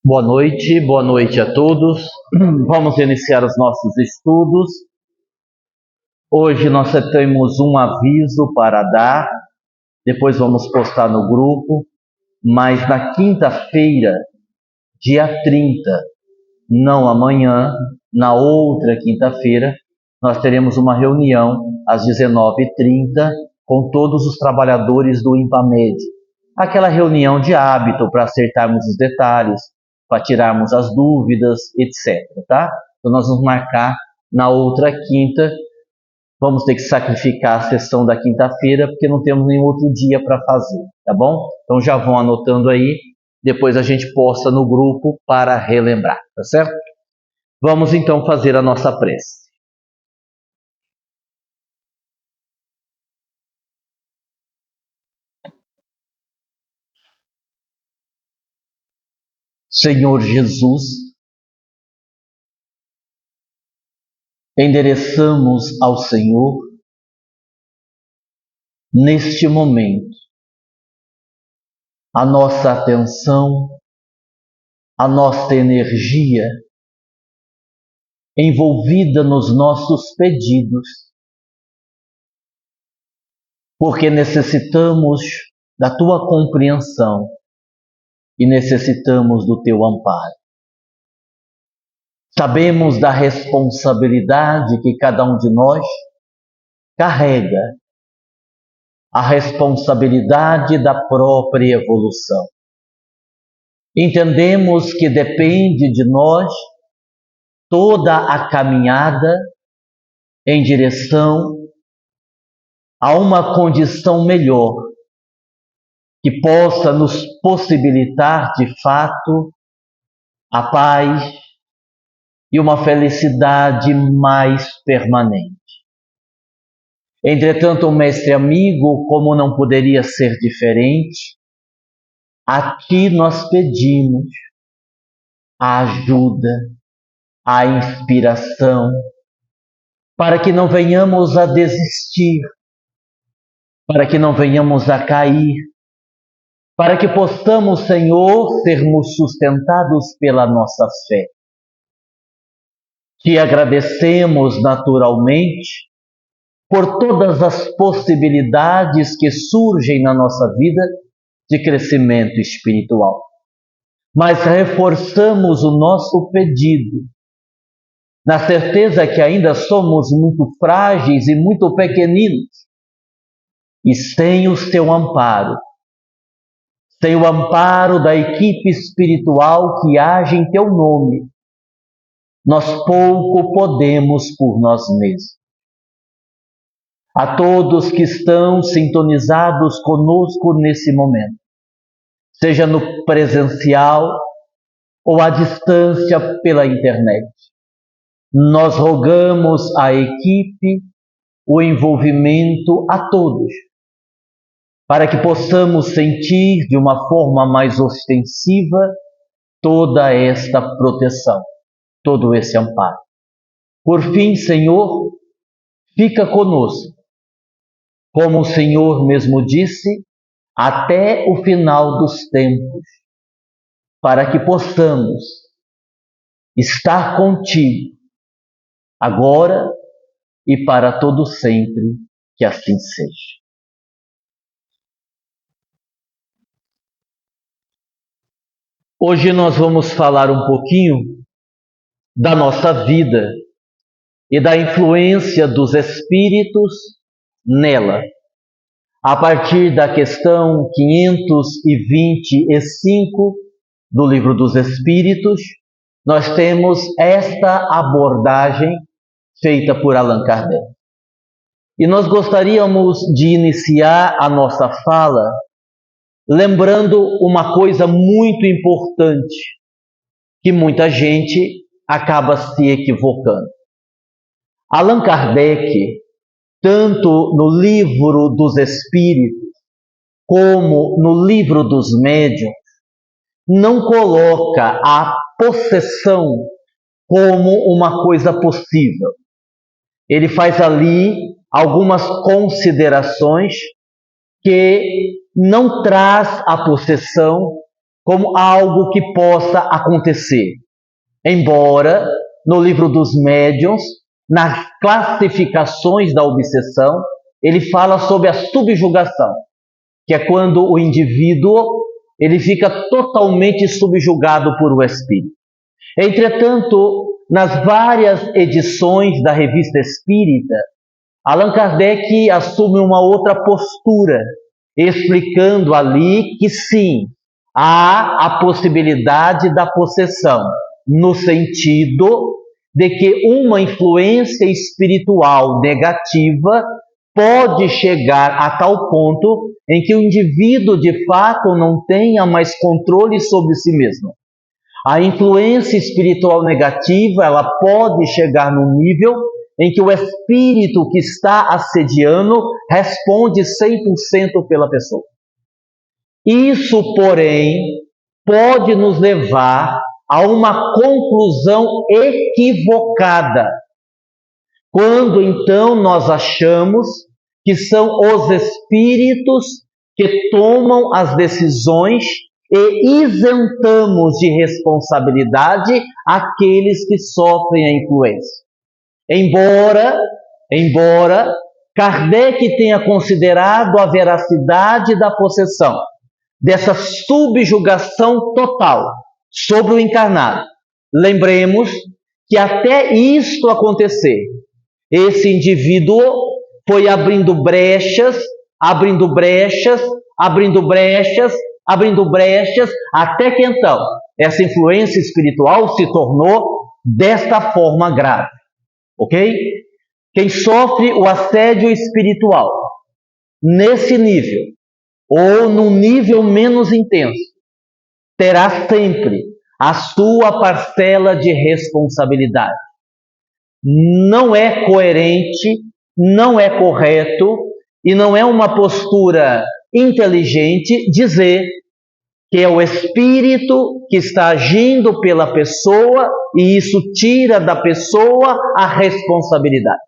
Boa noite a todos. Vamos iniciar os nossos estudos. Hoje nós temos um aviso para dar, depois vamos postar no grupo, mas na quinta-feira, dia 30, não amanhã, na outra quinta-feira, nós teremos uma reunião às 19h30 com todos os trabalhadores do IMPAMED. Aquela reunião de hábito para acertarmos os detalhes, para tirarmos as dúvidas, etc. Tá? Então nós vamos marcar na outra quinta. Vamos ter que sacrificar a sessão da quinta-feira, porque não temos nenhum outro dia para fazer, tá bom? Então já vão anotando aí, depois a gente posta no grupo para relembrar, tá certo? Vamos então fazer a nossa prece. Senhor Jesus, endereçamos ao Senhor, neste momento, a nossa atenção, a nossa energia, envolvida nos nossos pedidos, porque necessitamos da Tua compreensão e necessitamos do Teu amparo. Sabemos da responsabilidade que cada um de nós carrega, a responsabilidade da própria evolução. Entendemos que depende de nós toda a caminhada em direção a uma condição melhor, que possa nos possibilitar, de fato, a paz e uma felicidade mais permanente. Entretanto, mestre amigo, como não poderia ser diferente, a Ti nós pedimos a ajuda, a inspiração, para que não venhamos a desistir, para que não venhamos a cair, para que possamos, Senhor, sermos sustentados pela nossa fé. Te agradecemos naturalmente por todas as possibilidades que surgem na nossa vida de crescimento espiritual. Mas reforçamos o nosso pedido, na certeza que ainda somos muito frágeis e muito pequeninos, e sem o Seu amparo, sem o amparo da equipe espiritual que age em Teu nome, nós pouco podemos por nós mesmos. A todos que estão sintonizados conosco nesse momento, seja no presencial ou à distância pela internet, nós rogamos à equipe o envolvimento a todos, para que possamos sentir de uma forma mais ostensiva toda esta proteção, todo esse amparo. Por fim, Senhor, fica conosco, como o Senhor mesmo disse, até o final dos tempos, para que possamos estar contigo, agora e para todo sempre, que assim seja. Hoje nós vamos falar um pouquinho da nossa vida e da influência dos espíritos nela. A partir da questão 525 do Livro dos Espíritos, nós temos esta abordagem feita por Allan Kardec. E nós gostaríamos de iniciar a nossa fala lembrando uma coisa muito importante, que muita gente acaba se equivocando. Allan Kardec, tanto no Livro dos Espíritos, como no Livro dos Médiuns, não coloca a possessão como uma coisa possível. Ele faz ali algumas considerações que não traz a possessão como algo que possa acontecer. Embora, no livro dos médiuns, nas classificações da obsessão, ele fala sobre a subjugação, que é quando o indivíduo ele fica totalmente subjugado por o espírito. Entretanto, nas várias edições da Revista Espírita, Allan Kardec assume uma outra postura, explicando ali que sim, há a possibilidade da possessão, no sentido de que uma influência espiritual negativa pode chegar a tal ponto em que o indivíduo de fato não tenha mais controle sobre si mesmo. A influência espiritual negativa, ela pode chegar no nível em que o espírito que está assediando responde 100% pela pessoa. Isso, porém, pode nos levar a uma conclusão equivocada, quando então nós achamos que são os espíritos que tomam as decisões e isentamos de responsabilidade aqueles que sofrem a influência. Embora Kardec tenha considerado a veracidade da possessão, dessa subjugação total sobre o encarnado, lembremos que até isto acontecer, esse indivíduo foi abrindo brechas, até que então essa influência espiritual se tornou desta forma grave, ok? Quem sofre o assédio espiritual nesse nível ou num nível menos intenso terá sempre a sua parcela de responsabilidade. Não é coerente, não é correto e não é uma postura inteligente dizer que é o espírito que está agindo pela pessoa e isso tira da pessoa a responsabilidade.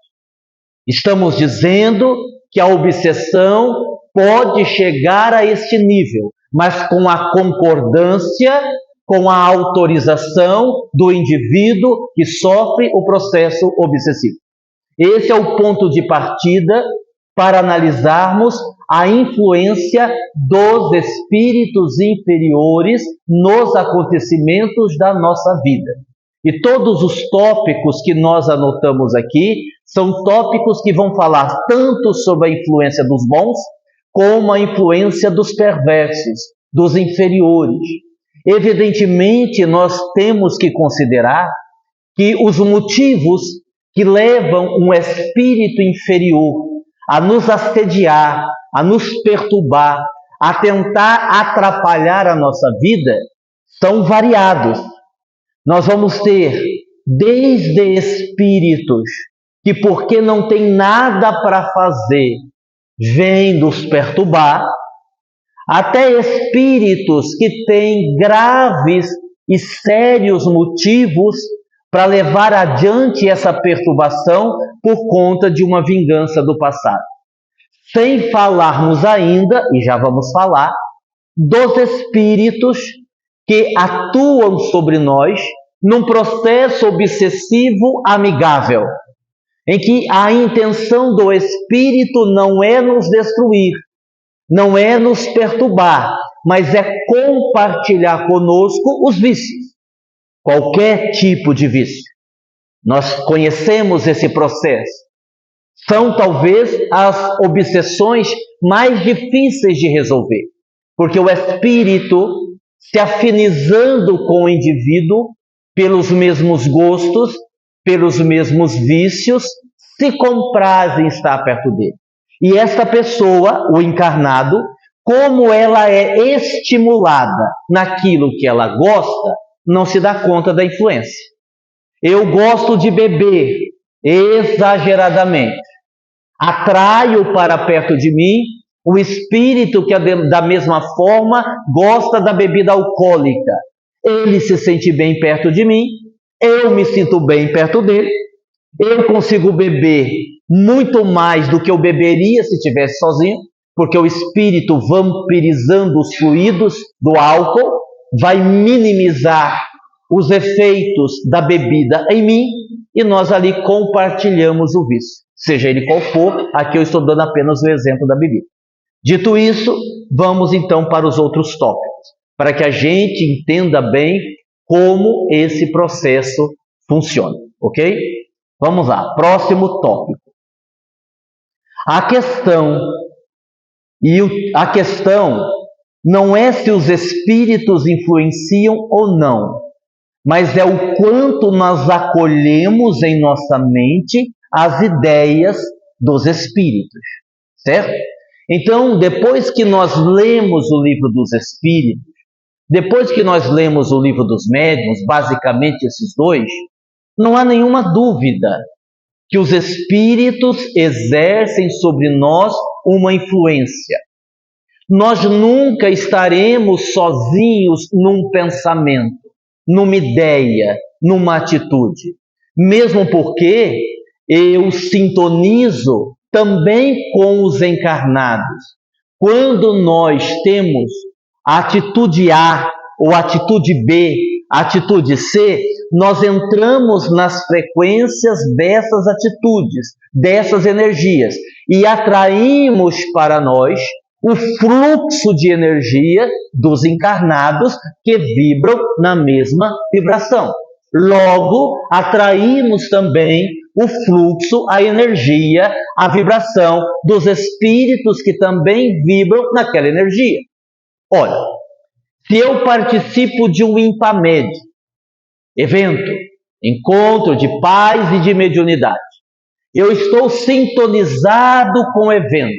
Estamos dizendo que a obsessão pode chegar a este nível, mas com a concordância, com a autorização do indivíduo que sofre o processo obsessivo. Esse é o ponto de partida para analisarmos a influência dos espíritos inferiores nos acontecimentos da nossa vida. E todos os tópicos que nós anotamos aqui são tópicos que vão falar tanto sobre a influência dos bons, como a influência dos perversos, dos inferiores. Evidentemente, nós temos que considerar que os motivos que levam um espírito inferior a nos assediar, a nos perturbar, a tentar atrapalhar a nossa vida, são variados. Nós vamos ter desde espíritos que, porque não tem nada para fazer, vêm nos perturbar, até espíritos que têm graves e sérios motivos para levar adiante essa perturbação por conta de uma vingança do passado. Sem falarmos ainda, e já vamos falar, dos espíritos que atuam sobre nós num processo obsessivo amigável, em que a intenção do espírito não é nos destruir, não é nos perturbar, mas é compartilhar conosco os vícios, qualquer tipo de vício. Nós conhecemos esse processo. São talvez as obsessões mais difíceis de resolver, porque o espírito, se afinizando com o indivíduo pelos mesmos gostos, pelos mesmos vícios, se compraz em estar perto dele. E esta pessoa, o encarnado, como ela é estimulada naquilo que ela gosta, não se dá conta da influência. Eu gosto de beber exageradamente. Atraio para perto de mim o espírito que, da mesma forma, gosta da bebida alcoólica. Ele se sente bem perto de mim, eu me sinto bem perto dele, eu consigo beber muito mais do que eu beberia se estivesse sozinho, porque o espírito vampirizando os fluidos do álcool vai minimizar os efeitos da bebida em mim e nós ali compartilhamos o vício, seja ele qual for. Aqui eu estou dando apenas o exemplo da bebida. Dito isso, vamos então para os outros tópicos, para que a gente entenda bem como esse processo funciona, ok? Vamos lá, próximo tópico. A questão não é se os espíritos influenciam ou não, mas é o quanto nós acolhemos em nossa mente as ideias dos espíritos, certo? Então, depois que nós lemos o livro dos espíritos, depois que nós lemos o livro dos médiuns, basicamente esses dois, não há nenhuma dúvida que os espíritos exercem sobre nós uma influência. Nós nunca estaremos sozinhos num pensamento, numa ideia, numa atitude. Mesmo porque eu sintonizo também com os encarnados. Quando nós temos a atitude A ou a atitude B, a atitude C, nós entramos nas frequências dessas atitudes, dessas energias, e atraímos para nós o fluxo de energia dos encarnados que vibram na mesma vibração. Logo, atraímos também o fluxo, a energia, a vibração dos espíritos que também vibram naquela energia. Olha, se eu participo de um IMPAMED, evento, encontro de paz e de mediunidade, eu estou sintonizado com o evento,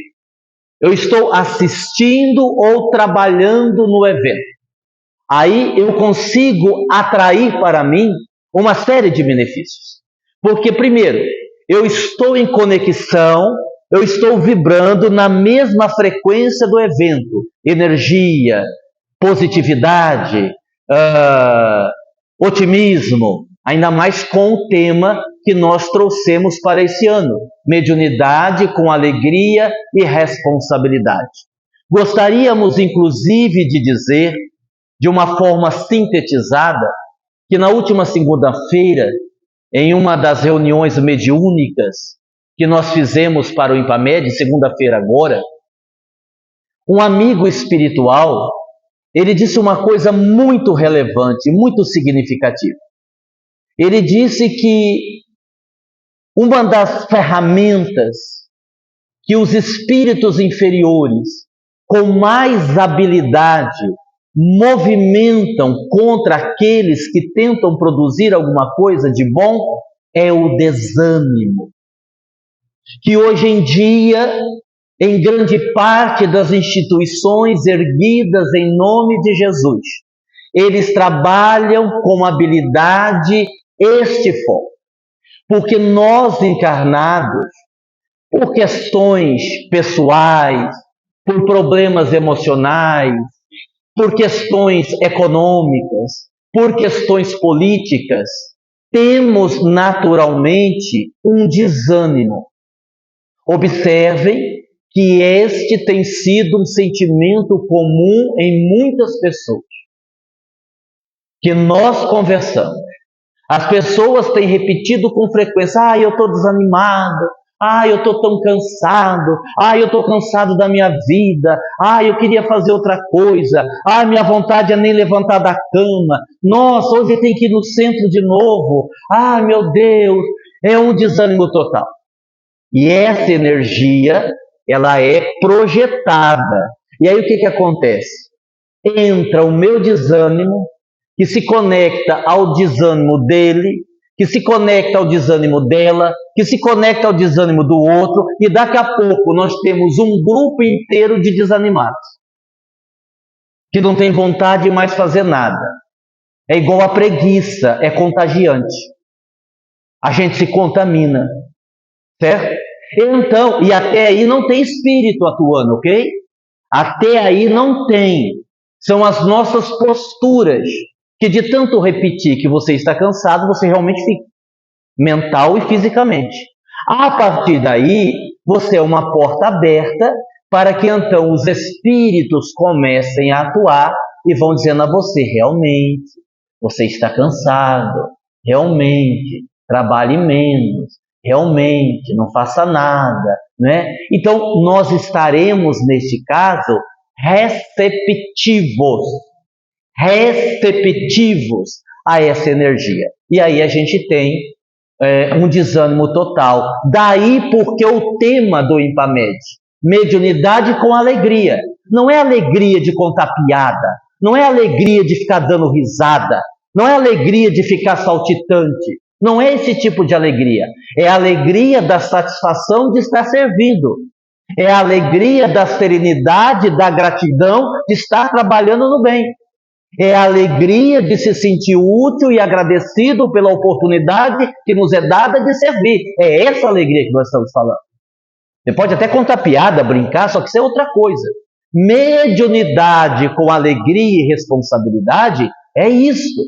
eu estou assistindo ou trabalhando no evento. Aí eu consigo atrair para mim uma série de benefícios. Porque, primeiro, eu estou em conexão, eu estou vibrando na mesma frequência do evento. Energia, positividade, otimismo, ainda mais com o tema que nós trouxemos para esse ano. Mediunidade com alegria e responsabilidade. Gostaríamos, inclusive, de dizer, de uma forma sintetizada, que na última segunda-feira, em uma das reuniões mediúnicas que nós fizemos para o IMPAMED, segunda-feira agora, um amigo espiritual, ele disse uma coisa muito relevante, muito significativa. Ele disse que uma das ferramentas que os espíritos inferiores, com mais habilidade, movimentam contra aqueles que tentam produzir alguma coisa de bom, é o desânimo. Que hoje em dia, em grande parte das instituições erguidas em nome de Jesus, eles trabalham com habilidade este foco. Porque nós encarnados, por questões pessoais, por problemas emocionais, por questões econômicas, por questões políticas, temos naturalmente um desânimo. Observem que este tem sido um sentimento comum em muitas pessoas que nós conversamos. As pessoas têm repetido com frequência: eu estou desanimado, eu estou tão cansado, eu estou cansado da minha vida, eu queria fazer outra coisa, minha vontade é nem levantar da cama, nossa, hoje eu tenho que ir no centro de novo, meu Deus, é um desânimo total. E essa energia, ela é projetada. E aí o que acontece? Entra o meu desânimo, que se conecta ao desânimo dele, que se conecta ao desânimo dela, que se conecta ao desânimo do outro, e daqui a pouco nós temos um grupo inteiro de desanimados, que não tem vontade de mais fazer nada. É igual a preguiça, é contagiante. A gente se contamina, certo? Então, e até aí não tem espírito atuando, ok? Até aí não tem. São as nossas posturas, que de tanto repetir que você está cansado, você realmente fica, mental e fisicamente. A partir daí, você é uma porta aberta para que então os espíritos comecem a atuar e vão dizendo a você: realmente, você está cansado, realmente, trabalhe menos, realmente, não faça nada, né? Então, nós estaremos, neste caso, receptivos a essa energia. E aí a gente tem um desânimo total. Daí porque o tema do IMPAMED, mediunidade com alegria. Não é alegria de contar piada, não é alegria de ficar dando risada, não é alegria de ficar saltitante, não é esse tipo de alegria. É a alegria da satisfação de estar servindo. É a alegria da serenidade, da gratidão de estar trabalhando no bem. É a alegria de se sentir útil e agradecido pela oportunidade que nos é dada de servir. É essa alegria que nós estamos falando. Você pode até contar piada, brincar, só que isso é outra coisa. Mediunidade com alegria e responsabilidade é isso.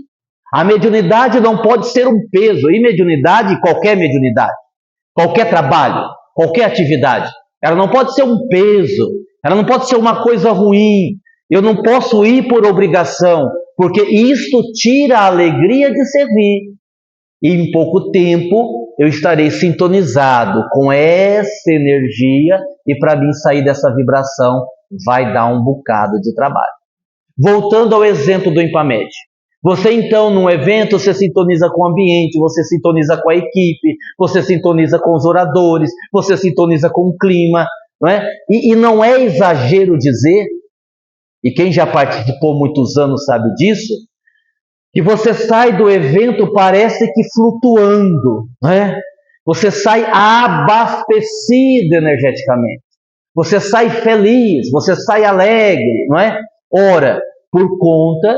A mediunidade não pode ser um peso. E mediunidade, qualquer trabalho, qualquer atividade, ela não pode ser um peso, ela não pode ser uma coisa ruim. Eu não posso ir por obrigação, porque isto tira a alegria de servir. E em pouco tempo eu estarei sintonizado com essa energia e para mim sair dessa vibração vai dar um bocado de trabalho. Voltando ao exemplo do IMPAMED. Você então, num evento, você sintoniza com o ambiente, você sintoniza com a equipe, você sintoniza com os oradores, você sintoniza com o clima, não é? E não é exagero dizer, e quem já participou muitos anos sabe disso, que você sai do evento parece que flutuando, né? Você sai abastecido energeticamente, você sai feliz, você sai alegre, não é? Ora, por conta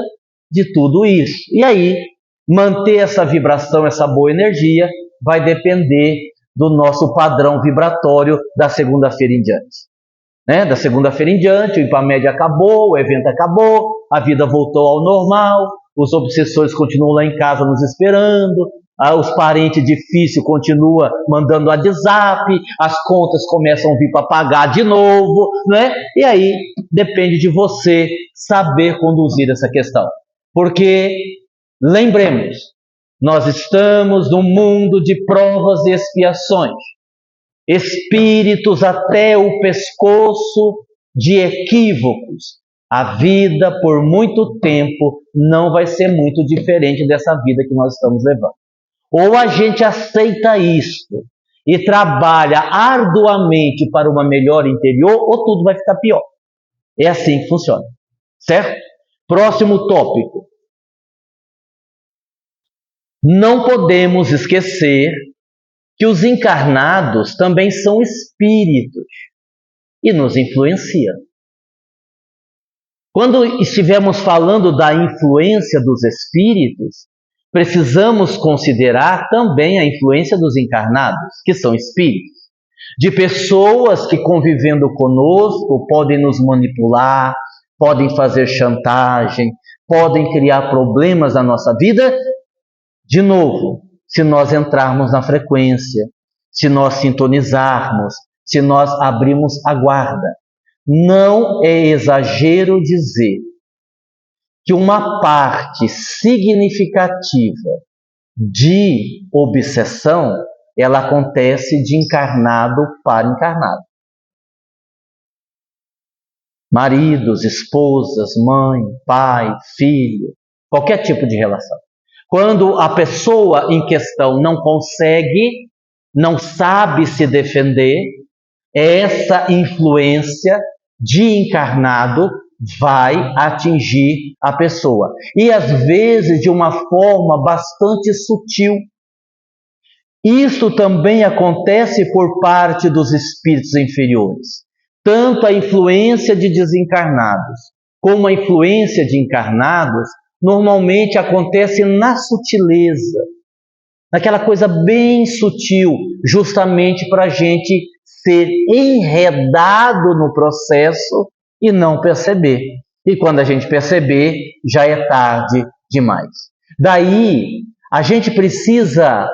de tudo isso. E aí, manter essa vibração, essa boa energia, vai depender do nosso padrão vibratório da segunda-feira em diante. Da segunda-feira em diante, o IMPAMED acabou, o evento acabou, a vida voltou ao normal, os obsessores continuam lá em casa nos esperando, os parentes difíceis continuam mandando WhatsApp, as contas começam a vir para pagar de novo, né? E aí depende de você saber conduzir essa questão. Porque, lembremos, nós estamos num mundo de provas e expiações. Espíritos até o pescoço de equívocos. A vida, por muito tempo, não vai ser muito diferente dessa vida que nós estamos levando. Ou a gente aceita isto e trabalha arduamente para uma melhora interior, ou tudo vai ficar pior. É assim que funciona. Certo? Próximo tópico. Não podemos esquecer que os encarnados também são espíritos e nos influenciam. Quando estivermos falando da influência dos espíritos, precisamos considerar também a influência dos encarnados, que são espíritos, de pessoas que, convivendo conosco, podem nos manipular, podem fazer chantagem, podem criar problemas na nossa vida. De novo, se nós entrarmos na frequência, se nós sintonizarmos, se nós abrirmos a guarda. Não é exagero dizer que uma parte significativa de obsessão, ela acontece de encarnado para encarnado. Maridos, esposas, mãe, pai, filho, qualquer tipo de relação. Quando a pessoa em questão não consegue, não sabe se defender, essa influência de encarnado vai atingir a pessoa. E às vezes de uma forma bastante sutil. Isso também acontece por parte dos espíritos inferiores. Tanto a influência de desencarnados como a influência de encarnados normalmente acontece na sutileza, naquela coisa bem sutil, justamente para a gente ser enredado no processo e não perceber. E quando a gente perceber, já é tarde demais. Daí, a gente precisa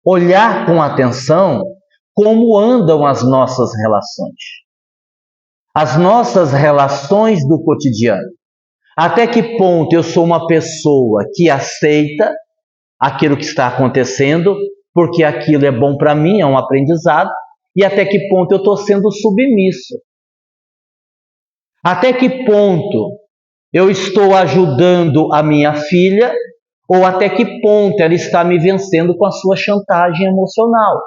olhar com atenção como andam as nossas relações. As nossas relações do cotidiano. Até que ponto eu sou uma pessoa que aceita aquilo que está acontecendo, porque aquilo é bom para mim, é um aprendizado, e até que ponto eu estou sendo submisso. Até que ponto eu estou ajudando a minha filha, ou até que ponto ela está me vencendo com a sua chantagem emocional.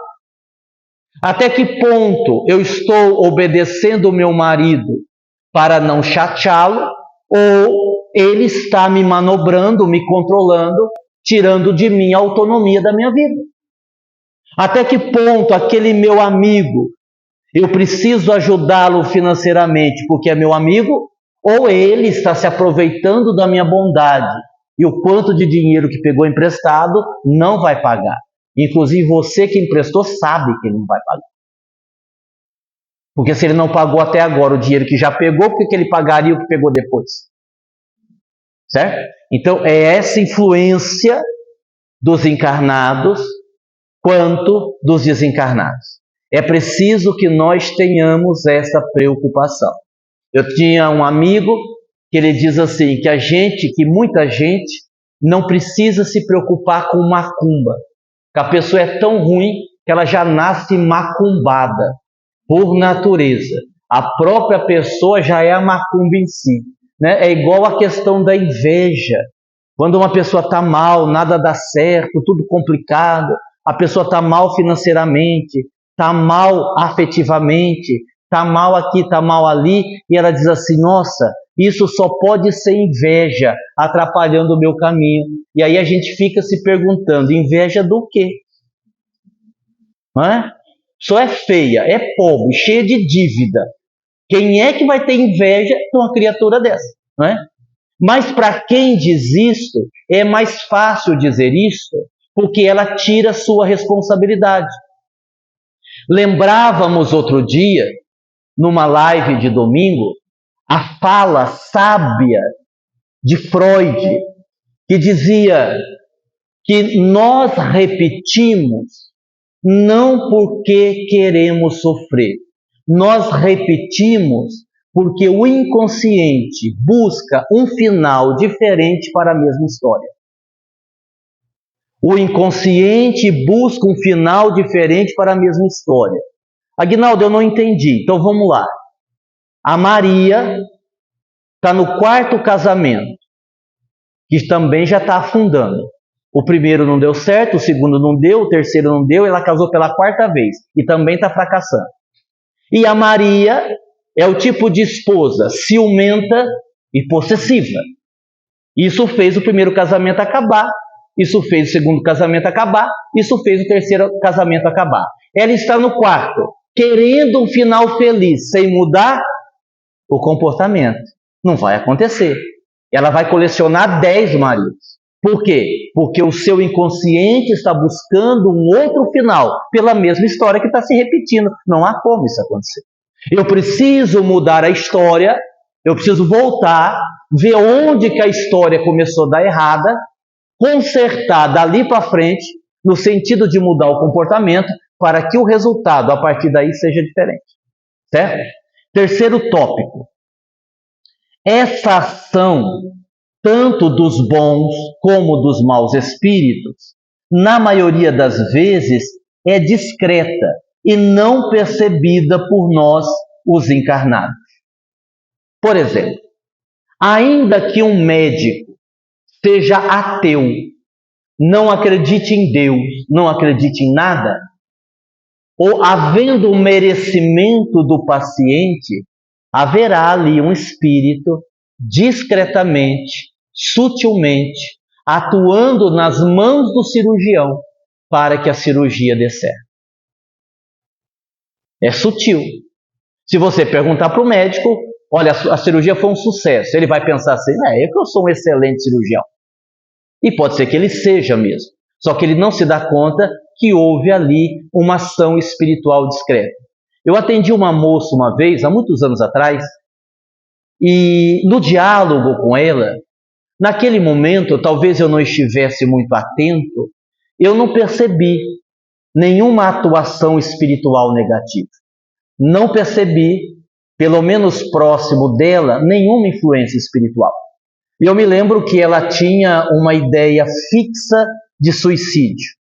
Até que ponto eu estou obedecendo o meu marido para não chateá-lo, ou ele está me manobrando, me controlando, tirando de mim a autonomia da minha vida. Até que ponto aquele meu amigo, eu preciso ajudá-lo financeiramente porque é meu amigo, ou ele está se aproveitando da minha bondade e o quanto de dinheiro que pegou emprestado não vai pagar. Inclusive você que emprestou sabe que ele não vai pagar. Porque se ele não pagou até agora o dinheiro que já pegou, por que ele pagaria o que pegou depois? Certo? Então é essa influência dos encarnados quanto dos desencarnados. É preciso que nós tenhamos essa preocupação. Eu tinha um amigo que ele diz assim, que muita gente não precisa se preocupar com macumba, que a pessoa é tão ruim que ela já nasce macumbada, por natureza. A própria pessoa já é a macumba em si. Né? É igual a questão da inveja. Quando uma pessoa está mal, nada dá certo, tudo complicado, a pessoa está mal financeiramente, está mal afetivamente, está mal aqui, está mal ali, e ela diz assim, nossa, isso só pode ser inveja atrapalhando o meu caminho. E aí a gente fica se perguntando, inveja do quê? Não é? Só é feia, é pobre, cheia de dívida. Quem é que vai ter inveja de uma criatura dessa? Não é? Mas para quem diz isto, é mais fácil dizer isto, porque ela tira sua responsabilidade. Lembrávamos outro dia, numa live de domingo, a fala sábia de Freud, que dizia que nós repetimos não porque queremos sofrer, nós repetimos porque o inconsciente busca um final diferente para a mesma história. O inconsciente busca um final diferente para a mesma história. Aguinaldo, eu não entendi. Então vamos lá. A Maria está no quarto casamento, que também já está afundando. O primeiro não deu certo, o segundo não deu, o terceiro não deu, ela casou pela quarta vez e também está fracassando. E a Maria é o tipo de esposa ciumenta e possessiva. Isso fez o primeiro casamento acabar, isso fez o segundo casamento acabar, isso fez o terceiro casamento acabar. Ela está no quarto, querendo um final feliz, sem mudar o comportamento. Não vai acontecer. Ela vai colecionar 10 maridos. Por quê? Porque o seu inconsciente está buscando um outro final, pela mesma história que está se repetindo. Não há como isso acontecer. Eu preciso mudar a história, eu preciso voltar, ver onde que a história começou a dar errada, consertar dali para frente, no sentido de mudar o comportamento, para que o resultado, a partir daí, seja diferente. Certo? Terceiro tópico. Essa ação, tanto dos bons como dos maus espíritos, na maioria das vezes, é discreta e não percebida por nós, os encarnados. Por exemplo, ainda que um médico seja ateu, não acredite em Deus, não acredite em nada, ou havendo o merecimento do paciente, haverá ali um espírito discretamente, sutilmente, atuando nas mãos do cirurgião para que a cirurgia dê certo. É sutil. Se você perguntar para o médico, olha, a cirurgia foi um sucesso, ele vai pensar assim, é que eu sou um excelente cirurgião. E pode ser que ele seja mesmo. Só que ele não se dá conta que houve ali uma ação espiritual discreta. Eu atendi uma moça uma vez, há muitos anos atrás, e no diálogo com ela, naquele momento, talvez eu não estivesse muito atento, eu não percebi nenhuma atuação espiritual negativa. Não percebi, pelo menos próximo dela, nenhuma influência espiritual. E eu me lembro que ela tinha uma ideia fixa de suicídio.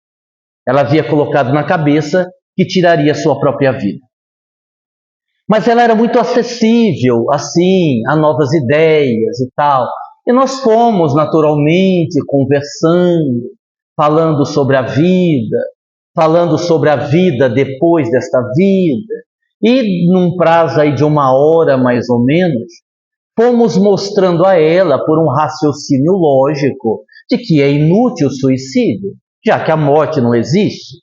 Ela havia colocado na cabeça que tiraria sua própria vida. Mas ela era muito acessível, assim, a novas ideias e tal. E nós fomos naturalmente conversando, falando sobre a vida, falando sobre a vida depois desta vida. E num prazo aí de 1 hora, mais ou menos, fomos mostrando a ela, por um raciocínio lógico, de que é inútil o suicídio, já que a morte não existe.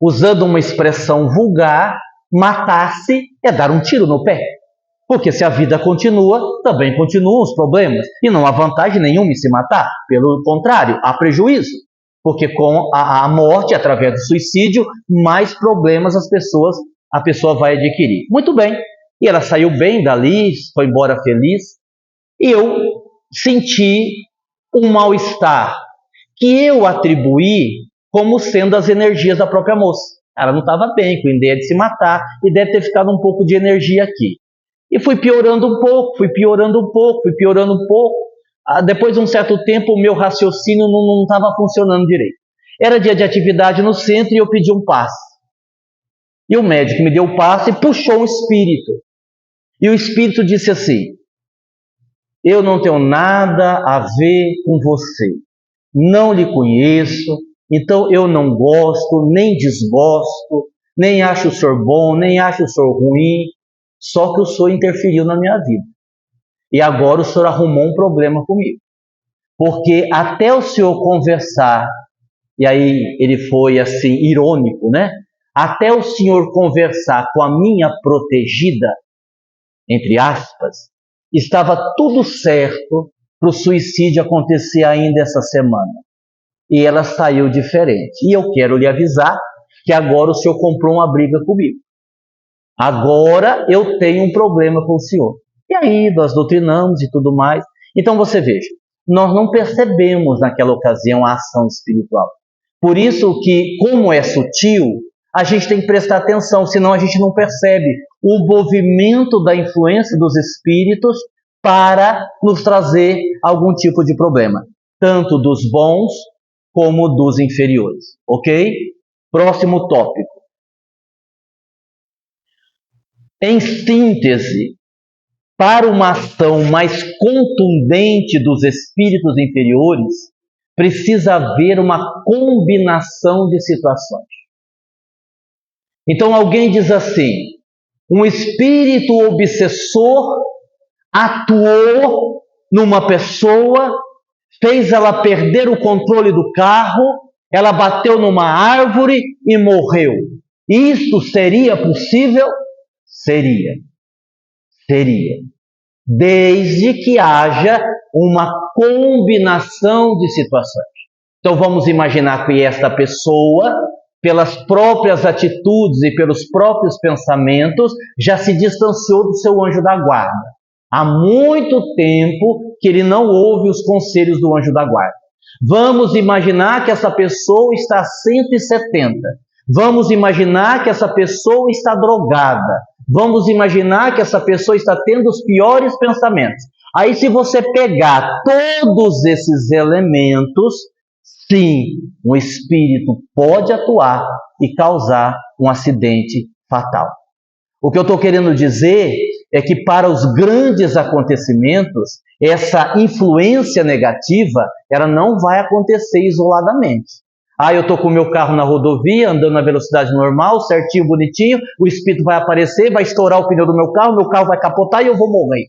Usando uma expressão vulgar, matar-se é dar um tiro no pé. Porque se a vida continua, também continuam os problemas. E não há vantagem nenhuma em se matar. Pelo contrário, há prejuízo. Porque com a morte, através do suicídio, mais problemas a pessoa vai adquirir. Muito bem. E ela saiu bem dali, foi embora feliz. E eu senti um mal-estar que eu atribuí como sendo as energias da própria moça. Ela não estava bem, com a ideia de se matar e deve ter ficado um pouco de energia aqui. E fui piorando um pouco, fui piorando um pouco, fui piorando um pouco. Depois de um certo tempo, o meu raciocínio não estava funcionando direito. Era dia de atividade no centro e eu pedi um passe. E o médico me deu o passe e puxou um espírito. E o espírito disse assim: eu não tenho nada a ver com você. Não lhe conheço, então eu não gosto, nem desgosto, nem acho o senhor bom, nem acho o senhor ruim. Só que o senhor interferiu na minha vida. E agora o senhor arrumou um problema comigo. Porque até o senhor conversar, e aí ele foi assim, irônico, né? Até o senhor conversar com a minha protegida, entre aspas, estava tudo certo para o suicídio acontecer ainda essa semana. E ela saiu diferente. E eu quero lhe avisar que agora o senhor comprou uma briga comigo. Agora eu tenho um problema com o senhor. E aí nós doutrinamos e tudo mais. Então você veja, nós não percebemos naquela ocasião a ação espiritual. Por isso que, como é sutil, a gente tem que prestar atenção, senão a gente não percebe o movimento da influência dos espíritos para nos trazer algum tipo de problema, tanto dos bons como dos inferiores. Ok? Próximo tópico. Em síntese, para uma ação mais contundente dos espíritos inferiores, precisa haver uma combinação de situações. Então alguém diz assim: um espírito obsessor atuou numa pessoa, fez ela perder o controle do carro, ela bateu numa árvore e morreu. Isso seria possível? Seria. Desde que haja uma combinação de situações. Então vamos imaginar que esta pessoa, pelas próprias atitudes e pelos próprios pensamentos, já se distanciou do seu anjo da guarda. Há muito tempo que ele não ouve os conselhos do anjo da guarda. Vamos imaginar que essa pessoa está a 170. Vamos imaginar que essa pessoa está drogada. Vamos imaginar que essa pessoa está tendo os piores pensamentos. Aí, se você pegar todos esses elementos, sim, um espírito pode atuar e causar um acidente fatal. O que eu estou querendo dizer é que para os grandes acontecimentos, essa influência negativa, ela não vai acontecer isoladamente. Eu estou com o meu carro na rodovia, andando na velocidade normal, certinho, bonitinho, o espírito vai aparecer, vai estourar o pneu do meu carro vai capotar e eu vou morrer.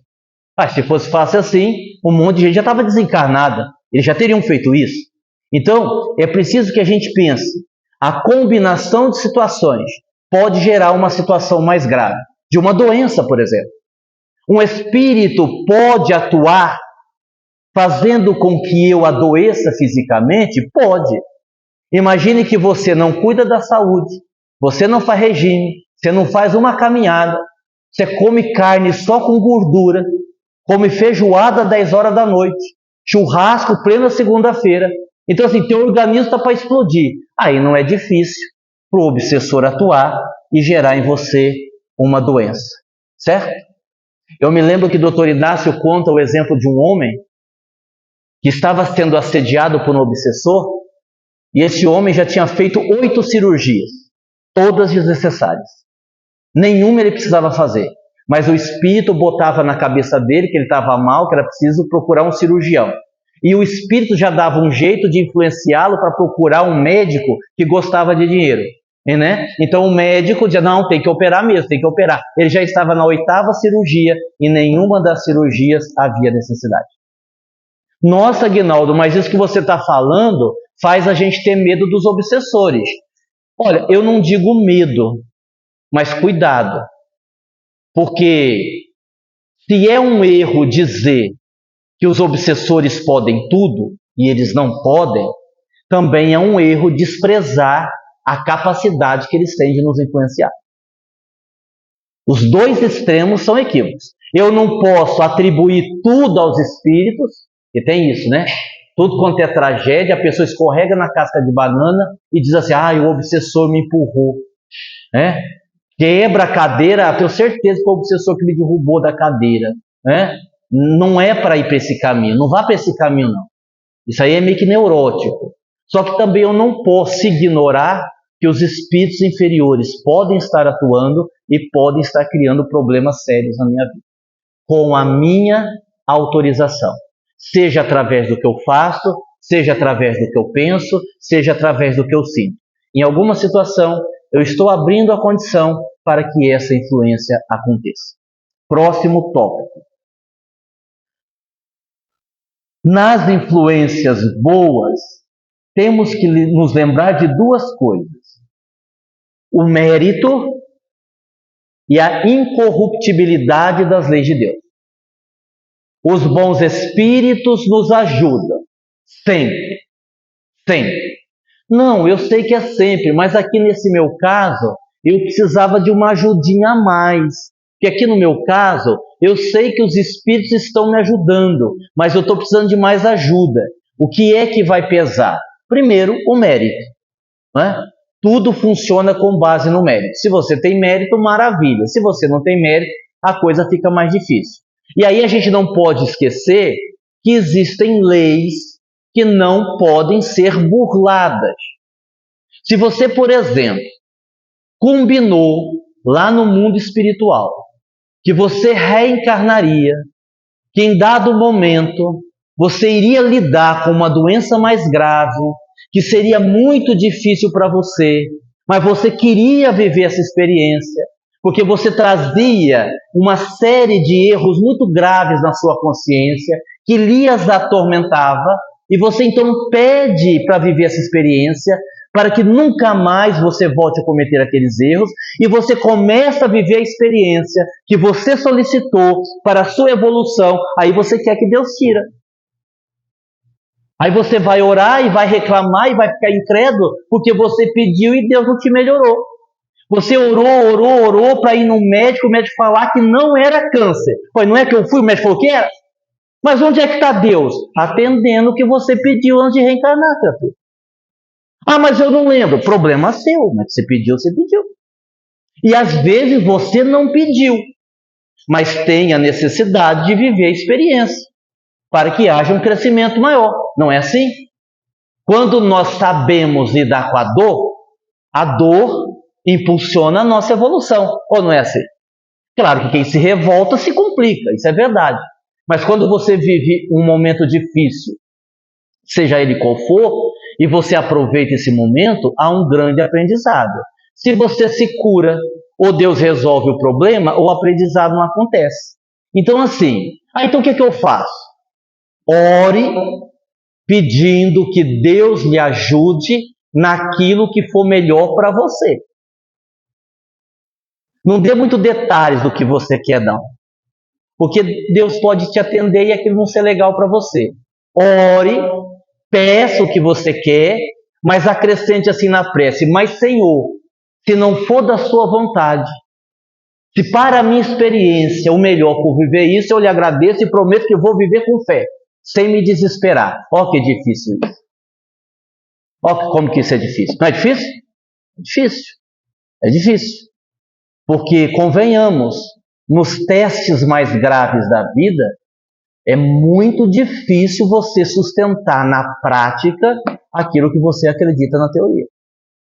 Se fosse fácil assim, um monte de gente já estava desencarnada, eles já teriam feito isso. Então, é preciso que a gente pense, a combinação de situações pode gerar uma situação mais grave, de uma doença, por exemplo. Um espírito pode atuar fazendo com que eu adoeça fisicamente? Pode. Imagine que você não cuida da saúde, você não faz regime, você não faz uma caminhada, você come carne só com gordura, come feijoada às 10 horas da noite, churrasco plena segunda-feira. Então assim, teu organismo está para explodir. Aí não é difícil para o obsessor atuar e gerar em você uma doença, certo? Eu me lembro que o Dr. Inácio conta o exemplo de um homem que estava sendo assediado por um obsessor, e esse homem já tinha feito 8 cirurgias, todas desnecessárias. Nenhuma ele precisava fazer, mas o espírito botava na cabeça dele que ele estava mal, que era preciso procurar um cirurgião. E o espírito já dava um jeito de influenciá-lo para procurar um médico que gostava de dinheiro. Né? Então o médico dizia, não, tem que operar mesmo, tem que operar. Ele já estava na 8ª cirurgia e nenhuma das cirurgias havia necessidade. Nossa, Aguinaldo, mas isso que você está falando faz a gente ter medo dos obsessores. Olha, eu não digo medo, mas cuidado. Porque se é um erro dizer que os obsessores podem tudo e eles não podem, também é um erro desprezar a capacidade que eles têm de nos influenciar. Os dois extremos são equívocos. Eu não posso atribuir tudo aos espíritos, e tem isso, né? Tudo quanto é tragédia, a pessoa escorrega na casca de banana e diz assim, o obsessor me empurrou. Né? Quebra a cadeira, eu tenho certeza que o obsessor que me derrubou da cadeira. Né? Não é para ir para esse caminho, não vá para esse caminho não. Isso aí é meio que neurótico. Só que também eu não posso ignorar que os espíritos inferiores podem estar atuando e podem estar criando problemas sérios na minha vida. Com a minha autorização. Seja através do que eu faço, seja através do que eu penso, seja através do que eu sinto. Em alguma situação, eu estou abrindo a condição para que essa influência aconteça. Próximo tópico. Nas influências boas, temos que nos lembrar de 2 coisas. O mérito e a incorruptibilidade das leis de Deus. Os bons espíritos nos ajudam. Sempre. Sempre. Não, eu sei que é sempre, mas aqui nesse meu caso, eu precisava de uma ajudinha a mais. Porque aqui no meu caso, eu sei que os espíritos estão me ajudando, mas eu estou precisando de mais ajuda. O que é que vai pesar? Primeiro, o mérito. Né? Tudo funciona com base no mérito. Se você tem mérito, maravilha. Se você não tem mérito, a coisa fica mais difícil. E aí a gente não pode esquecer que existem leis que não podem ser burladas. Se você, por exemplo, combinou lá no mundo espiritual que você reencarnaria, que em dado momento você iria lidar com uma doença mais grave, que seria muito difícil para você, mas você queria viver essa experiência, porque você trazia uma série de erros muito graves na sua consciência, que lhes atormentava, e você então pede para viver essa experiência, para que nunca mais você volte a cometer aqueles erros, e você começa a viver a experiência que você solicitou para a sua evolução, aí você quer que Deus tira. Aí você vai orar e vai reclamar e vai ficar incrédulo, porque você pediu e Deus não te melhorou. Você orou para ir no médico, o médico falar que não era câncer. Pois não é que eu fui, o médico falou que era? Mas onde é que está Deus? Atendendo o que você pediu antes de reencarnar, criatura. Mas eu não lembro. Problema seu, mas você pediu, você pediu. E às vezes você não pediu, mas tem a necessidade de viver a experiência, para que haja um crescimento maior. Não é assim? Quando nós sabemos lidar com a dor impulsiona a nossa evolução. Ou não é assim? Claro que quem se revolta se complica, isso é verdade. Mas quando você vive um momento difícil, seja ele qual for, e você aproveita esse momento, há um grande aprendizado. Se você se cura, ou Deus resolve o problema, o aprendizado não acontece. Então assim, então o que eu faço? Ore pedindo que Deus lhe ajude naquilo que for melhor para você. Não dê muito detalhes do que você quer, não. Porque Deus pode te atender e aquilo não ser legal para você. Ore, peça o que você quer, mas acrescente assim na prece. Mas, Senhor, se não for da sua vontade, se para a minha experiência o melhor por viver isso, eu lhe agradeço e prometo que vou viver com fé, sem me desesperar. Ó que difícil isso. Ó como que isso é difícil. Não é difícil? É difícil. É difícil. Porque, convenhamos, nos testes mais graves da vida, É muito difícil você sustentar na prática aquilo que você acredita na teoria.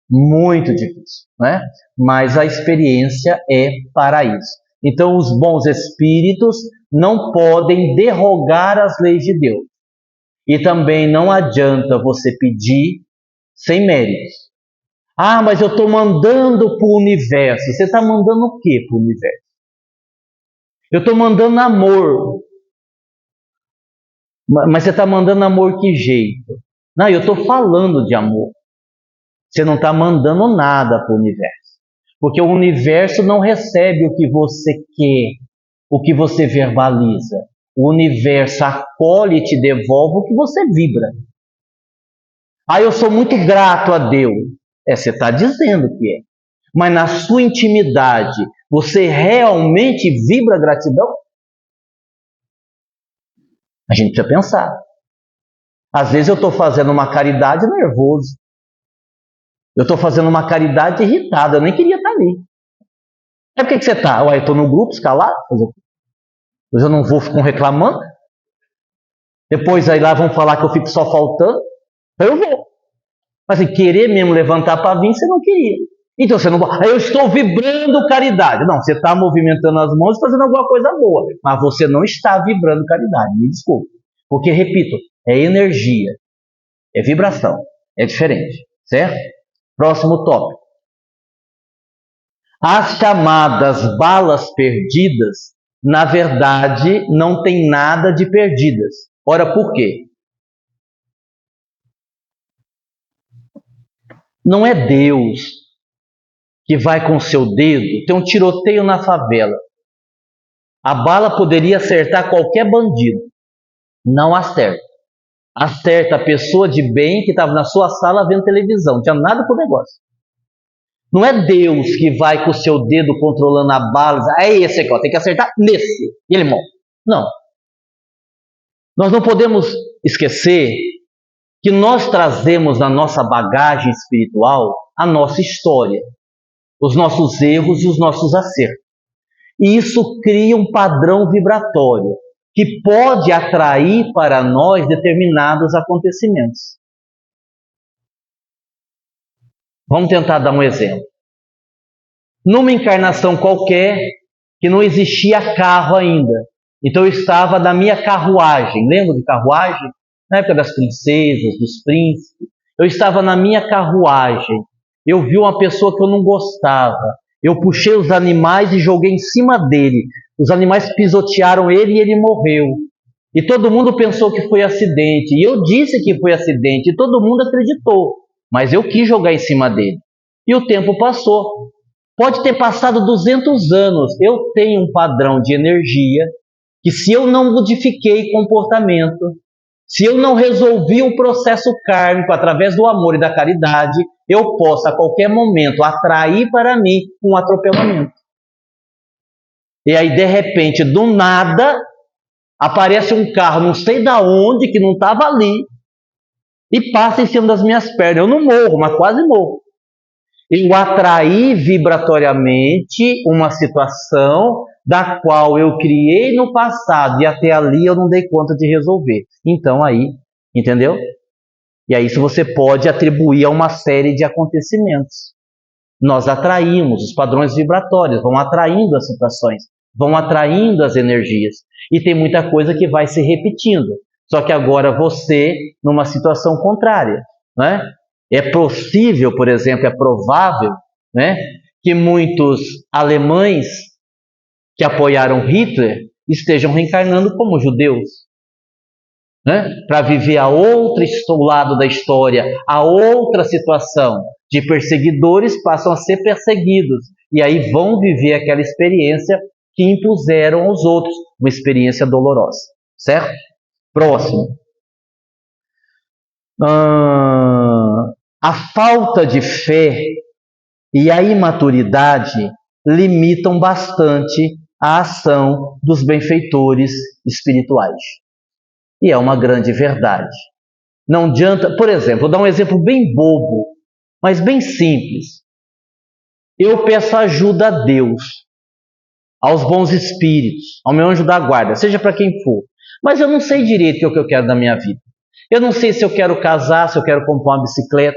Muito difícil, né? Mas a experiência é para isso. Então, os bons espíritos não podem derrogar as leis de Deus. E também não adianta você pedir sem méritos. Ah, mas eu estou mandando para o universo. Você está mandando o que para o universo? Eu estou mandando amor. Mas você está mandando amor que jeito? Não, eu estou falando de amor. Você não está mandando nada para o universo. Porque o universo não recebe o que você quer, o que você verbaliza. O universo acolhe e te devolve o que você vibra. Ah, eu sou muito grato a Deus. Você está dizendo que é. Mas na sua intimidade, você realmente vibra gratidão? A gente precisa pensar. Às vezes eu estou fazendo uma caridade nervoso. Eu estou fazendo uma caridade irritada. Eu nem queria estar ali. É por que você está? Ué, eu estou no grupo, escalado. Mas eu não vou ficar reclamando. Depois aí lá vão falar que eu fico só faltando. Então eu vou. Mas assim, querer mesmo levantar para vir, você não queria. Então você não vai. Eu estou vibrando caridade. Não, você está movimentando as mãos e fazendo alguma coisa boa. Mas você não está vibrando caridade. Me desculpe. Porque, repito, é energia. É vibração. É diferente. Certo? Próximo tópico. As chamadas balas perdidas, na verdade, não tem nada de perdidas. Ora, por quê? Não é Deus que vai com seu dedo. Tem um tiroteio na favela. A bala poderia acertar qualquer bandido. Não acerta. Acerta a pessoa de bem que estava na sua sala vendo televisão. Não tinha nada com o negócio. Não é Deus que vai com o seu dedo controlando a bala. É esse aqui, ó, tem que acertar nesse. E ele morre. Não. Nós não podemos esquecer que nós trazemos na nossa bagagem espiritual a nossa história, os nossos erros e os nossos acertos. E isso cria um padrão vibratório que pode atrair para nós determinados acontecimentos. Vamos tentar dar um exemplo. Numa encarnação qualquer, que não existia carro ainda. Então eu estava na minha carruagem. Lembra de carruagem? Na época das princesas, dos príncipes. Eu estava na minha carruagem. Eu vi uma pessoa que eu não gostava. Eu puxei os animais e joguei em cima dele. Os animais pisotearam ele e ele morreu. E todo mundo pensou que foi acidente. E eu disse que foi acidente. E todo mundo acreditou. Mas eu quis jogar em cima dele. E o tempo passou. Pode ter passado 200 anos. Eu tenho um padrão de energia que, se eu não modifiquei comportamento, se eu não resolvi o processo kármico através do amor e da caridade, eu posso a qualquer momento atrair para mim um atropelamento. E aí, de repente, do nada, aparece um carro, não sei da onde, que não estava ali, e passa em cima das minhas pernas. Eu não morro, mas quase morro. Eu atraí vibratoriamente uma situação da qual eu criei no passado e até ali eu não dei conta de resolver. Então aí, entendeu? E aí isso você pode atribuir a uma série de acontecimentos. Nós atraímos, os padrões vibratórios vão atraindo as situações, vão atraindo as energias. E tem muita coisa que vai se repetindo. Só que agora você, numa situação contrária, né? É possível, por exemplo, é provável, né, que muitos alemães que apoiaram Hitler estejam reencarnando como judeus, né, para viver o lado da história, a outra situação de perseguidores passam a ser perseguidos e aí vão viver aquela experiência que impuseram aos outros, uma experiência dolorosa, certo? Próximo. A falta de fé e a imaturidade limitam bastante a ação dos benfeitores espirituais. E é uma grande verdade. Não adianta, por exemplo, vou dar um exemplo bem bobo, mas bem simples. Eu peço ajuda a Deus, aos bons espíritos, ao meu anjo da guarda, seja para quem for. Mas eu não sei direito o que eu quero da minha vida. Eu não sei se eu quero casar, se eu quero comprar uma bicicleta.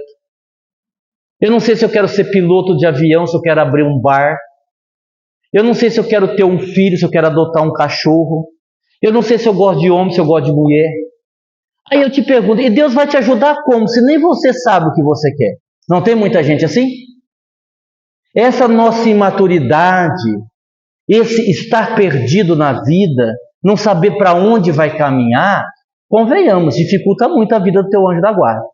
Eu não sei se eu quero ser piloto de avião, se eu quero abrir um bar. Eu não sei se eu quero ter um filho, se eu quero adotar um cachorro. Eu não sei se eu gosto de homem, se eu gosto de mulher. Aí eu te pergunto, e Deus vai te ajudar como? Se nem você sabe o que você quer. Não tem muita gente assim? Essa nossa imaturidade, esse estar perdido na vida, não saber para onde vai caminhar, convenhamos, dificulta muito a vida do teu anjo da guarda.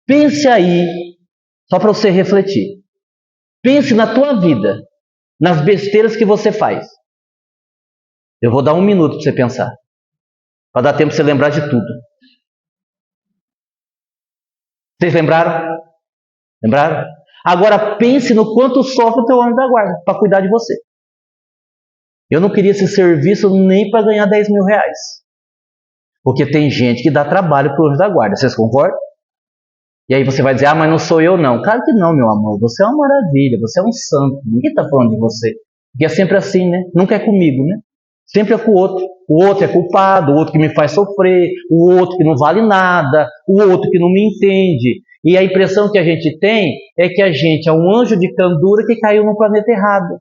Pense aí, só para você refletir. Pense na tua vida, nas besteiras que você faz. Eu vou dar 1 minuto para você pensar, para dar tempo para você lembrar de tudo. Vocês lembraram? Lembraram? Agora pense no quanto sofre o teu anjo da guarda para cuidar de você. Eu não queria esse serviço nem para ganhar 10 mil reais. Porque tem gente que dá trabalho para o anjo da guarda. Vocês concordam? E aí você vai dizer, mas não sou eu não. Claro que não, meu amor. Você é uma maravilha, você é um santo. Ninguém está falando de você. Porque é sempre assim, né? Nunca é comigo, né? Sempre é com o outro. O outro é culpado, o outro que me faz sofrer, o outro que não vale nada, o outro que não me entende. E a impressão que a gente tem é que a gente é um anjo de candura que caiu no planeta errado.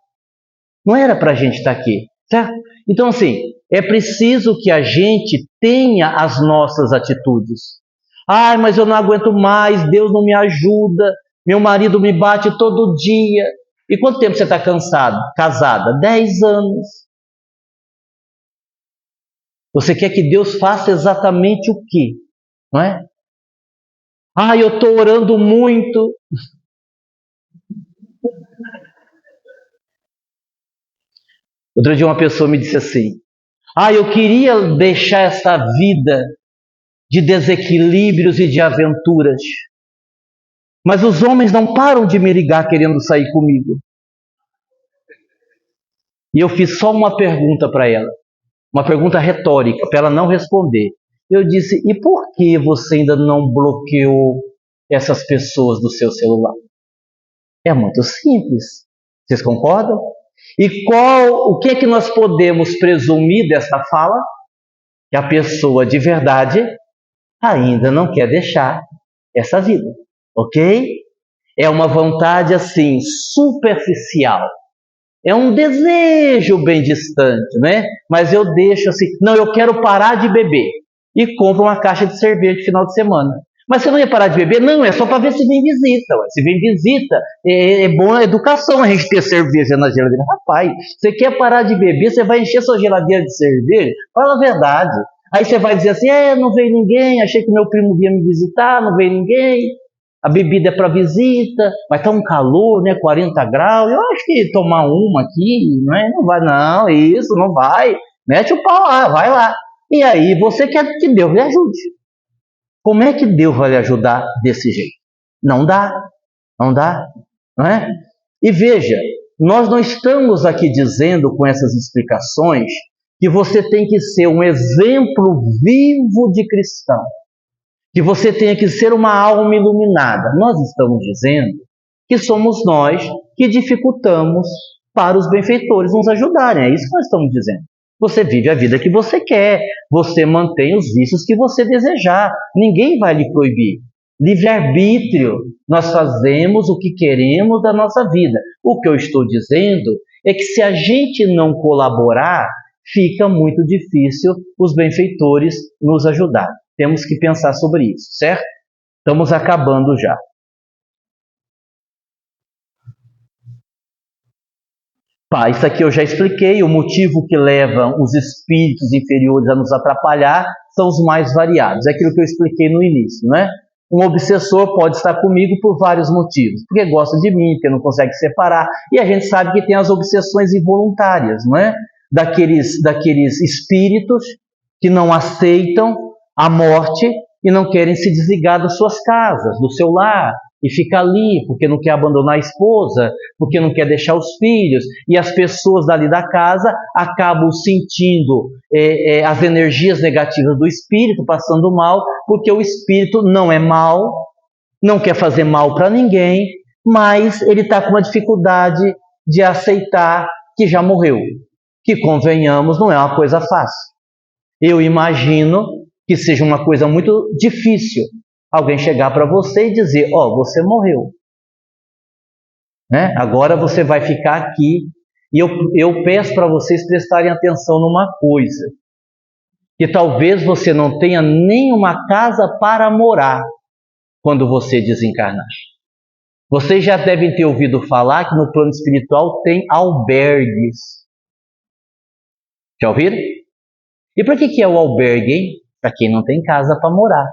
Não era para a gente estar aqui, certo? Então, assim, é preciso que a gente tenha as nossas atitudes. Mas eu não aguento mais, Deus não me ajuda, meu marido me bate todo dia. E quanto tempo você está casada? 10 anos. Você quer que Deus faça exatamente o quê? Não é? Eu estou orando muito. Outro dia uma pessoa me disse assim, eu queria deixar essa vida de desequilíbrios e de aventuras, mas os homens não param de me ligar querendo sair comigo. E eu fiz só uma pergunta para ela, uma pergunta retórica, para ela não responder. Eu disse, e por que você ainda não bloqueou essas pessoas do seu celular? É muito simples. Vocês concordam? E o que é que nós podemos presumir dessa fala? Que a pessoa de verdade ainda não quer deixar essa vida, ok? É uma vontade assim, superficial. É um desejo bem distante, né? Mas eu deixo assim, não, eu quero parar de beber. E compro uma caixa de cerveja no final de semana. Mas você não ia parar de beber? Não, é só para ver se vem visita. Se vem visita, é boa educação a gente ter cerveja na geladeira. Rapaz, você quer parar de beber, você vai encher sua geladeira de cerveja? Fala a verdade. Aí você vai dizer assim, não veio ninguém, achei que meu primo vinha me visitar, não veio ninguém. A bebida é para visita, vai estar um calor, né, 40 graus. Eu acho que tomar uma aqui, não vai não, isso, não vai. Mete o pau lá, vai lá. E aí você quer que Deus lhe ajude. Como é que Deus vai lhe ajudar desse jeito? Não dá, não é? E veja, nós não estamos aqui dizendo com essas explicações que você tem que ser um exemplo vivo de cristão, que você tenha que ser uma alma iluminada. Nós estamos dizendo que somos nós que dificultamos para os benfeitores nos ajudarem. É isso que nós estamos dizendo. Você vive a vida que você quer, você mantém os vícios que você desejar. Ninguém vai lhe proibir. Livre-arbítrio, nós fazemos o que queremos da nossa vida. O que eu estou dizendo é que se a gente não colaborar, fica muito difícil os benfeitores nos ajudar. Temos que pensar sobre isso, certo? Estamos acabando já. Isso aqui eu já expliquei, o motivo que leva os espíritos inferiores a nos atrapalhar são os mais variados. É aquilo que eu expliquei no início, né? Um obsessor pode estar comigo por vários motivos. Porque gosta de mim, porque não consegue separar. E a gente sabe que tem as obsessões involuntárias, não é? Daqueles espíritos que não aceitam a morte e não querem se desligar das suas casas, do seu lar, e fica ali porque não quer abandonar a esposa, porque não quer deixar os filhos, e as pessoas dali da casa acabam sentindo as energias negativas do espírito, passando mal, porque o espírito não é mau, não quer fazer mal para ninguém, mas ele está com uma dificuldade de aceitar que já morreu, que convenhamos, não é uma coisa fácil. Eu imagino que seja uma coisa muito difícil alguém chegar para você e dizer, você morreu. Né? Agora você vai ficar aqui. E eu peço para vocês prestarem atenção numa coisa. Que talvez você não tenha nenhuma casa para morar quando você desencarnar. Vocês já devem ter ouvido falar que no plano espiritual tem albergues. Já ouviram? E para que é o albergue, hein? Para quem não tem casa para morar.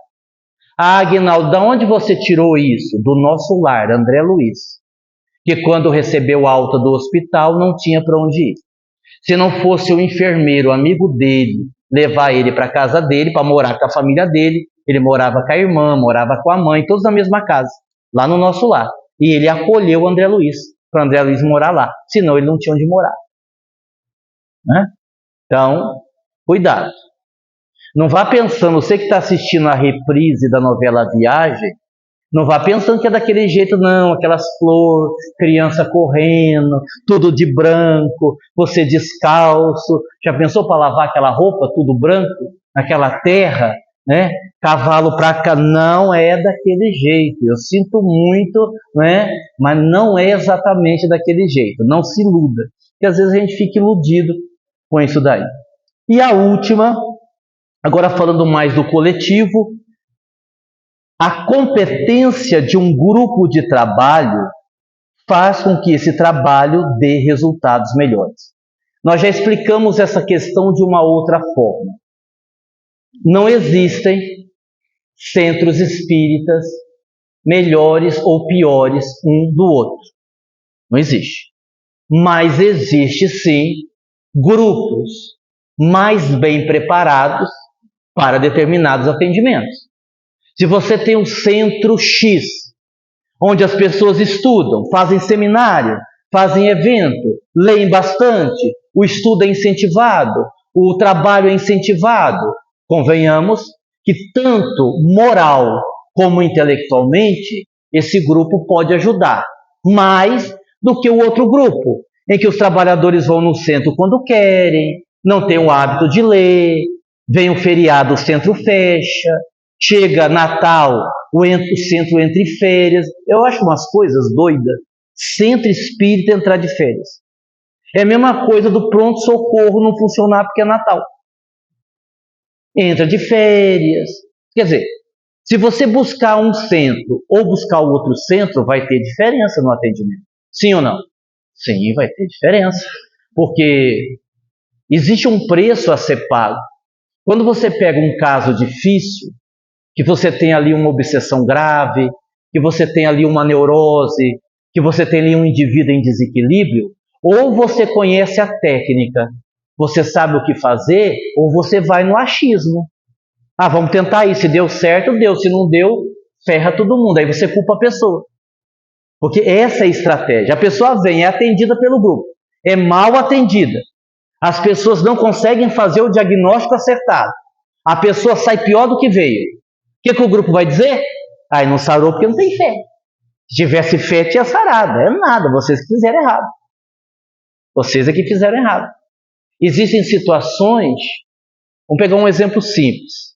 Ah, Aguinaldo, de onde você tirou isso? Do nosso lar, André Luiz. Que quando recebeu alta do hospital não tinha para onde ir. Se não fosse o enfermeiro, amigo dele, levar ele para a casa dele, para morar com a família dele, ele morava com a irmã, morava com a mãe, todos na mesma casa, lá no nosso lar. E ele acolheu o André Luiz, para o André Luiz morar lá, senão ele não tinha onde morar. Né? Então, cuidado. Não vá pensando, você que está assistindo a reprise da novela Viagem, não vá pensando que é daquele jeito, não, aquelas flores, criança correndo, tudo de branco, você descalço. Já pensou para lavar aquela roupa, tudo branco, naquela terra, né? Cavalo para cá, não é daquele jeito. Eu sinto muito, né? Mas não é exatamente daquele jeito. Não se iluda, porque às vezes a gente fica iludido com isso daí. E a última, agora falando mais do coletivo, a competência de um grupo de trabalho faz com que esse trabalho dê resultados melhores. Nós já explicamos essa questão de uma outra forma. Não existem centros espíritas melhores ou piores um do outro. Não existe. Mas existe sim grupos mais bem preparados para determinados atendimentos. Se você tem um centro X, onde as pessoas estudam, fazem seminário, fazem evento, leem bastante, o estudo é incentivado, o trabalho é incentivado, convenhamos que tanto moral como intelectualmente, esse grupo pode ajudar mais do que o outro grupo, em que os trabalhadores vão no centro quando querem, não têm o hábito de ler, vem o feriado, o centro fecha, chega Natal, o centro entra em férias. Eu acho umas coisas doidas. Centro espírita entrar de férias. É a mesma coisa do pronto-socorro não funcionar porque é Natal. Entra de férias. Quer dizer, se você buscar um centro ou buscar o outro centro, vai ter diferença no atendimento. Sim ou não? Sim, vai ter diferença. Porque existe um preço a ser pago. Quando você pega um caso difícil, que você tem ali uma obsessão grave, que você tem ali uma neurose, que você tem ali um indivíduo em desequilíbrio, ou você conhece a técnica, você sabe o que fazer, ou você vai no achismo. Ah, vamos tentar isso, se deu certo, deu, se não deu, ferra todo mundo, aí você culpa a pessoa. Porque essa é a estratégia. A pessoa vem, é atendida pelo grupo, é mal atendida. As pessoas não conseguem fazer o diagnóstico acertado. A pessoa sai pior do que veio. O que o grupo vai dizer? Ah, não sarou porque não tem fé. Se tivesse fé, tinha sarado. É nada, vocês que fizeram errado. Vocês é que fizeram errado. Existem situações, vamos pegar um exemplo simples,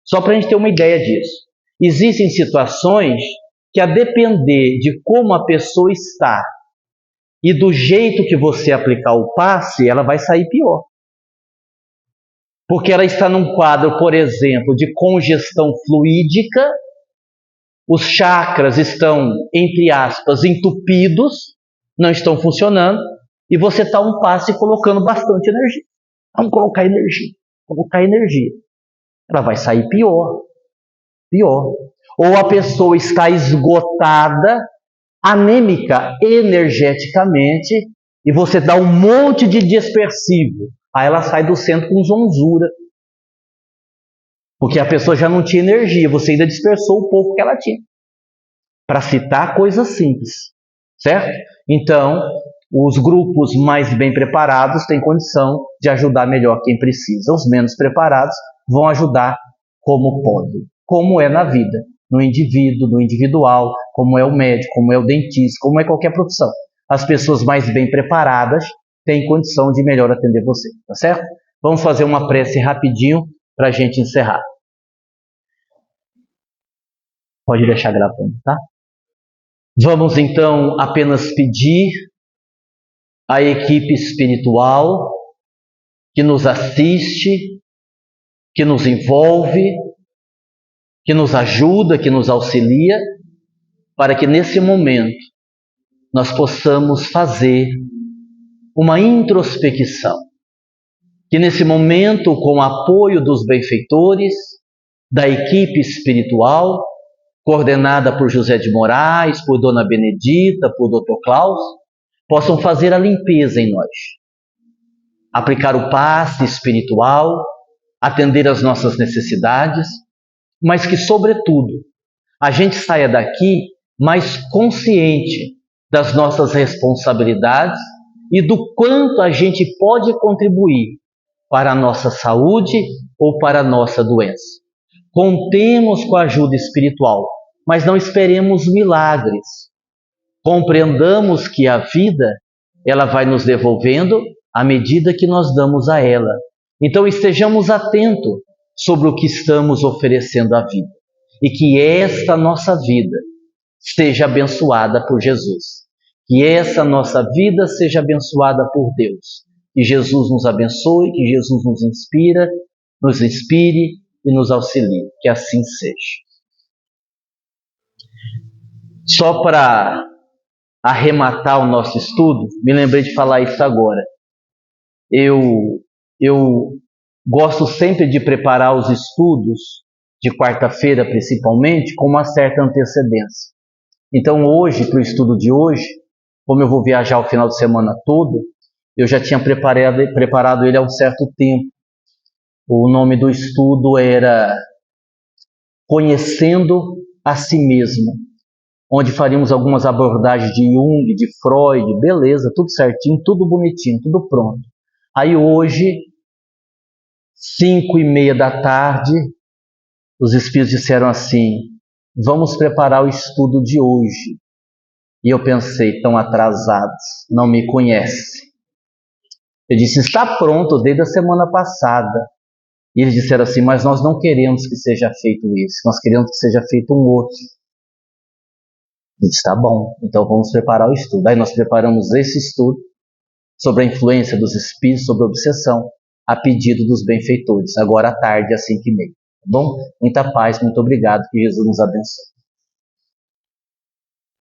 só para a gente ter uma ideia disso. Existem situações que, a depender de como a pessoa está e do jeito que você aplicar o passe, ela vai sair pior. Porque ela está num quadro, por exemplo, de congestão fluídica, os chakras estão, entre aspas, entupidos, não estão funcionando, e você está um passe colocando bastante energia. Vamos colocar energia. Ela vai sair pior. Ou a pessoa está esgotada, anêmica energeticamente, e você dá um monte de dispersivo. Aí ela sai do centro com zonzura. Porque a pessoa já não tinha energia, você ainda dispersou o pouco que ela tinha. Para citar coisas simples, certo? Então, os grupos mais bem preparados têm condição de ajudar melhor quem precisa. Os menos preparados vão ajudar como podem. Como é na vida, no indivíduo, no individual, como é o médico, como é o dentista, como é qualquer profissão. As pessoas mais bem preparadas têm condição de melhor atender você, tá certo? Vamos fazer uma prece rapidinho para a gente encerrar. Pode deixar gravando, tá? Vamos então apenas pedir à equipe espiritual que nos assiste, que nos envolve, que nos ajuda, que nos auxilia, para que nesse momento nós possamos fazer uma introspecção. Que nesse momento, com o apoio dos benfeitores, da equipe espiritual, coordenada por José de Moraes, por Dona Benedita, por Dr. Klaus, possam fazer a limpeza em nós. Aplicar o passe espiritual, atender às nossas necessidades, mas que, sobretudo, a gente saia daqui mais consciente das nossas responsabilidades e do quanto a gente pode contribuir para a nossa saúde ou para a nossa doença. Contemos com a ajuda espiritual, mas não esperemos milagres. Compreendamos que a vida, ela vai nos devolvendo à medida que nós damos a ela. Então estejamos atentos sobre o que estamos oferecendo à vida. E que esta nossa vida seja abençoada por Jesus. Que essa nossa vida seja abençoada por Deus. Que Jesus nos abençoe, que Jesus nos inspire e nos auxilie. Que assim seja. Só para arrematar o nosso estudo, me lembrei de falar isso agora. Eu gosto sempre de preparar os estudos, de quarta-feira principalmente, com uma certa antecedência. Então hoje, para o estudo de hoje, como eu vou viajar o final de semana todo, eu já tinha preparado ele há um certo tempo. O nome do estudo era Conhecendo a Si Mesmo, onde faríamos algumas abordagens de Jung, de Freud, beleza, tudo certinho, tudo bonitinho, tudo pronto. Aí hoje, 5:30 da tarde, os espíritos disseram assim: vamos preparar o estudo de hoje. E eu pensei, estão atrasados, não me conhecem. Eu disse, está pronto desde a semana passada. E eles disseram assim, mas nós não queremos que seja feito isso, nós queremos que seja feito um outro. Eu disse, tá bom, então vamos preparar o estudo. Aí nós preparamos esse estudo sobre a influência dos espíritos, sobre a obsessão, a pedido dos benfeitores, agora à tarde, às 5:30. Tá bom? Muita paz, muito obrigado, que Jesus nos abençoe.